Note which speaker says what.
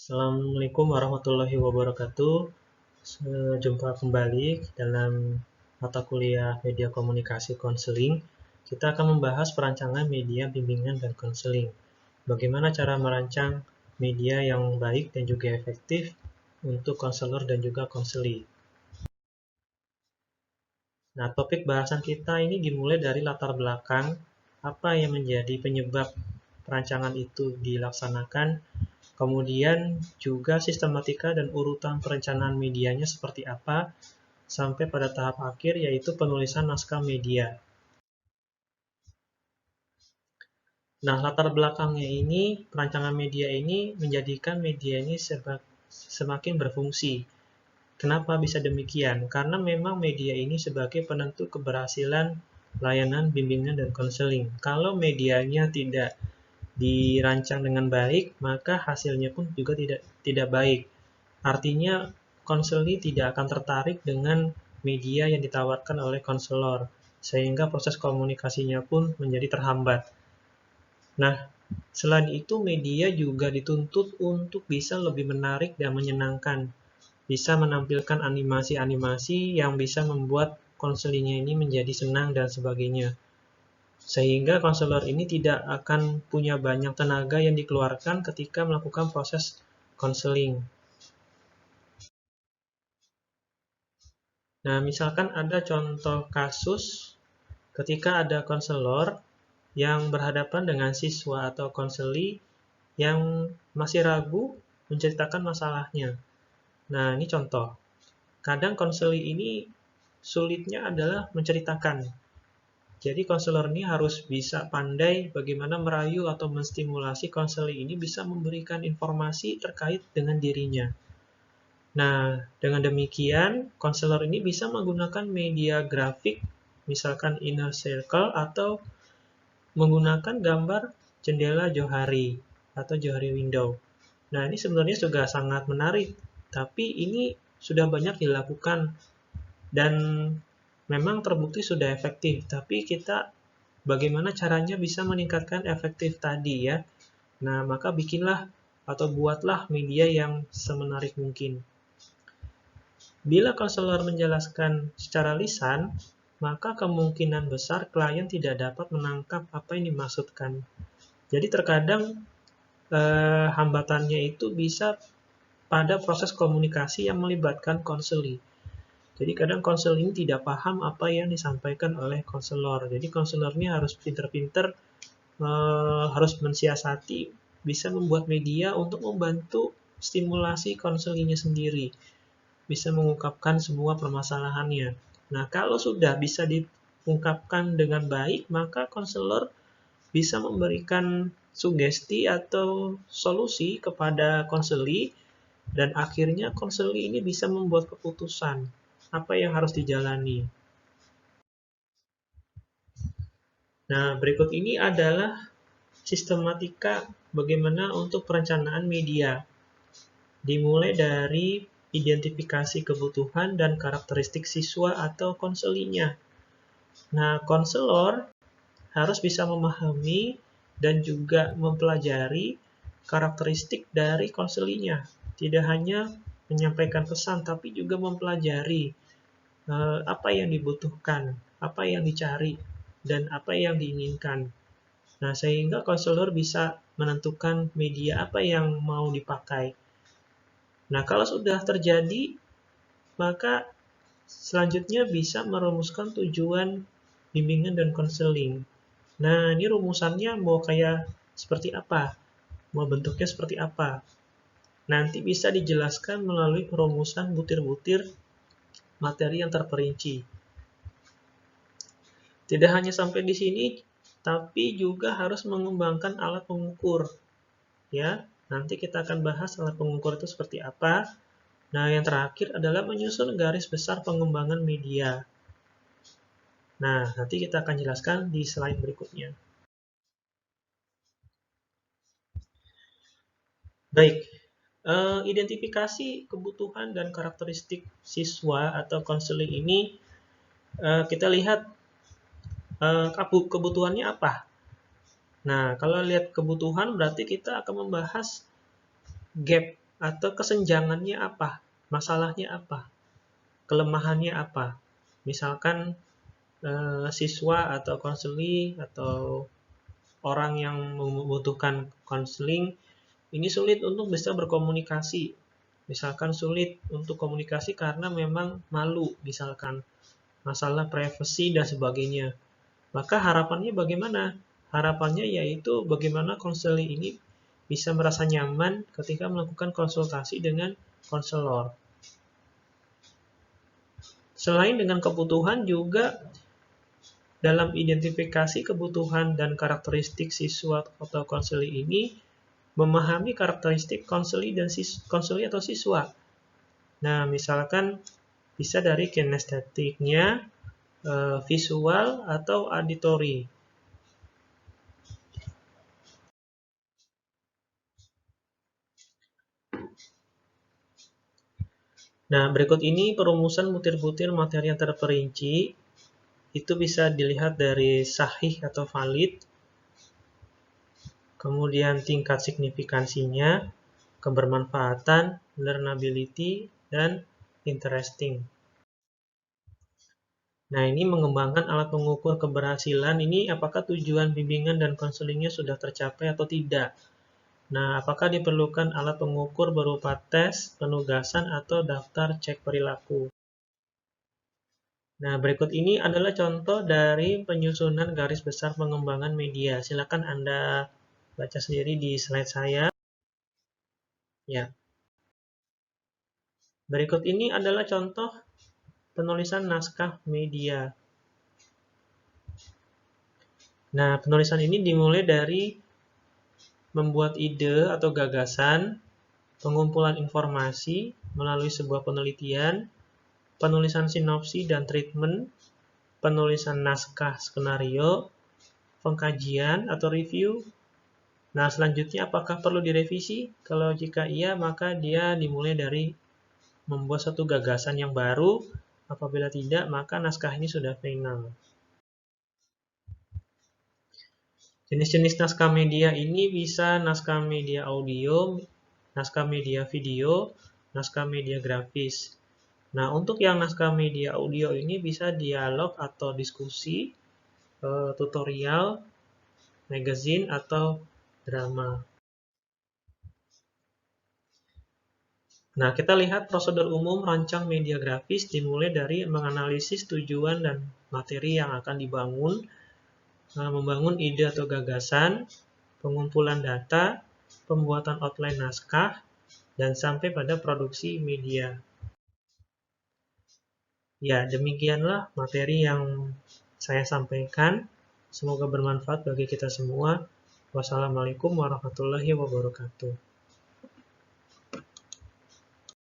Speaker 1: Assalamualaikum warahmatullahi wabarakatuh. Jumpa kembali dalam mata kuliah Media Komunikasi Konseling. Kita akan membahas perancangan media bimbingan dan konseling. Bagaimana cara merancang media yang baik dan juga efektif untuk konselor dan juga konseli. Nah, topik bahasan kita ini dimulai dari latar belakang apa yang menjadi penyebab perancangan itu dilaksanakan. Kemudian juga sistematika dan urutan perencanaan medianya seperti apa, sampai pada tahap akhir yaitu penulisan naskah media. Nah, latar belakangnya ini, perancangan media ini menjadikan media ini semakin berfungsi. Kenapa bisa demikian? Karena memang media ini sebagai penentu keberhasilan layanan bimbingan dan konseling. Kalau medianya tidak dirancang dengan baik, maka hasilnya pun juga tidak baik. Artinya, konseli tidak akan tertarik dengan media yang ditawarkan oleh konselor, sehingga proses komunikasinya pun menjadi terhambat. Nah, selain itu media juga dituntut untuk bisa lebih menarik dan menyenangkan, bisa menampilkan animasi-animasi yang bisa membuat konselinya ini menjadi senang dan sebagainya. Sehingga konselor ini tidak akan punya banyak tenaga yang dikeluarkan ketika melakukan proses konseling. Nah, misalkan ada contoh kasus ketika ada konselor yang berhadapan dengan siswa atau konseli yang masih ragu menceritakan masalahnya. Nah, ini contoh. Kadang konseli ini sulitnya adalah menceritakan. Jadi konselor ini harus bisa pandai bagaimana merayu atau menstimulasi konseli ini bisa memberikan informasi terkait dengan dirinya. Nah, dengan demikian, konselor ini bisa menggunakan media grafik, misalkan inner circle, atau menggunakan gambar jendela Johari atau Johari window. Nah, ini sebenarnya juga sangat menarik, tapi ini sudah banyak dilakukan dan memang terbukti sudah efektif. Tapi kita bagaimana caranya bisa meningkatkan efektif tadi ya? Nah, maka bikinlah atau buatlah media yang semenarik mungkin. Bila konselor menjelaskan secara lisan, maka kemungkinan besar klien tidak dapat menangkap apa yang dimaksudkan. Jadi terkadang hambatannya itu bisa pada proses komunikasi yang melibatkan konseli. Jadi kadang konselor ini tidak paham apa yang disampaikan oleh konselor. Jadi konselornya harus pinter-pinter, harus mensiasati, bisa membuat media untuk membantu stimulasi konselinya sendiri. Bisa mengungkapkan semua permasalahannya. Nah, kalau sudah bisa diungkapkan dengan baik, maka konselor bisa memberikan sugesti atau solusi kepada konseli dan akhirnya konseli ini bisa membuat keputusan apa yang harus dijalani. Nah, berikut ini adalah sistematika bagaimana untuk perencanaan media. Dimulai dari identifikasi kebutuhan dan karakteristik siswa atau konselinya. Nah, konselor harus bisa memahami dan juga mempelajari karakteristik dari konselinya. Tidak hanya menyampaikan pesan, tapi juga mempelajari apa yang dibutuhkan, apa yang dicari, dan apa yang diinginkan. Nah, sehingga konselor bisa menentukan media apa yang mau dipakai. Nah, kalau sudah terjadi, maka selanjutnya bisa merumuskan tujuan bimbingan dan konseling. Nah, ini rumusannya mau kayak seperti apa? Mau bentuknya seperti apa? Nanti bisa dijelaskan melalui perumusan butir-butir materi yang terperinci. Tidak hanya sampai di sini, tapi juga harus mengembangkan alat pengukur. Ya, nanti kita akan bahas alat pengukur itu seperti apa. Nah, yang terakhir adalah menyusun garis besar pengembangan media. Nah, nanti kita akan jelaskan di slide berikutnya. Baik, identifikasi kebutuhan dan karakteristik siswa atau konseling ini kita lihat kebutuhannya apa. Nah, kalau lihat kebutuhan berarti kita akan membahas gap atau kesenjangannya apa, masalahnya apa, kelemahannya apa. Misalkan siswa atau konseli atau orang yang membutuhkan konseling ini sulit untuk bisa berkomunikasi. Misalkan sulit untuk komunikasi karena memang malu, misalkan masalah privasi dan sebagainya. Maka harapannya bagaimana? Harapannya yaitu bagaimana konseling ini bisa merasa nyaman ketika melakukan konsultasi dengan konselor. Selain dengan kebutuhan juga dalam identifikasi kebutuhan dan karakteristik siswa atau konseli ini memahami karakteristik konseli dan konseli atau siswa. Nah, misalkan bisa dari kinestetiknya, visual atau auditory. Nah, berikut ini perumusan butir-butir materi yang terperinci. Itu bisa dilihat dari sahih atau valid, kemudian tingkat signifikansinya, kebermanfaatan, learnability, dan interesting. Nah, ini mengembangkan alat pengukur keberhasilan ini apakah tujuan bimbingan dan konselingnya sudah tercapai atau tidak. Nah, apakah diperlukan alat pengukur berupa tes, penugasan, atau daftar cek perilaku. Nah, berikut ini adalah contoh dari penyusunan garis besar pengembangan media. Silakan Anda baca sendiri di slide saya. Ya. Berikut ini adalah contoh penulisan naskah media. Nah, penulisan ini dimulai dari membuat ide atau gagasan, pengumpulan informasi melalui sebuah penelitian, penulisan sinopsi dan treatment, penulisan naskah skenario, pengkajian atau review. Nah, selanjutnya apakah perlu direvisi? Kalau jika iya, maka dia dimulai dari membuat satu gagasan yang baru. Apabila tidak, maka naskah ini sudah final. Jenis-jenis naskah media ini bisa naskah media audio, naskah media video, naskah media grafis. Nah, untuk yang naskah media audio ini bisa dialog atau diskusi, tutorial, magazine, atau drama. Nah, kita lihat prosedur umum rancang media grafis dimulai dari menganalisis tujuan dan materi yang akan dibangun, membangun ide atau gagasan, pengumpulan data, pembuatan outline naskah, dan sampai pada produksi media. Ya, demikianlah materi yang saya sampaikan. Semoga bermanfaat bagi kita semua. Wassalamualaikum warahmatullahi wabarakatuh.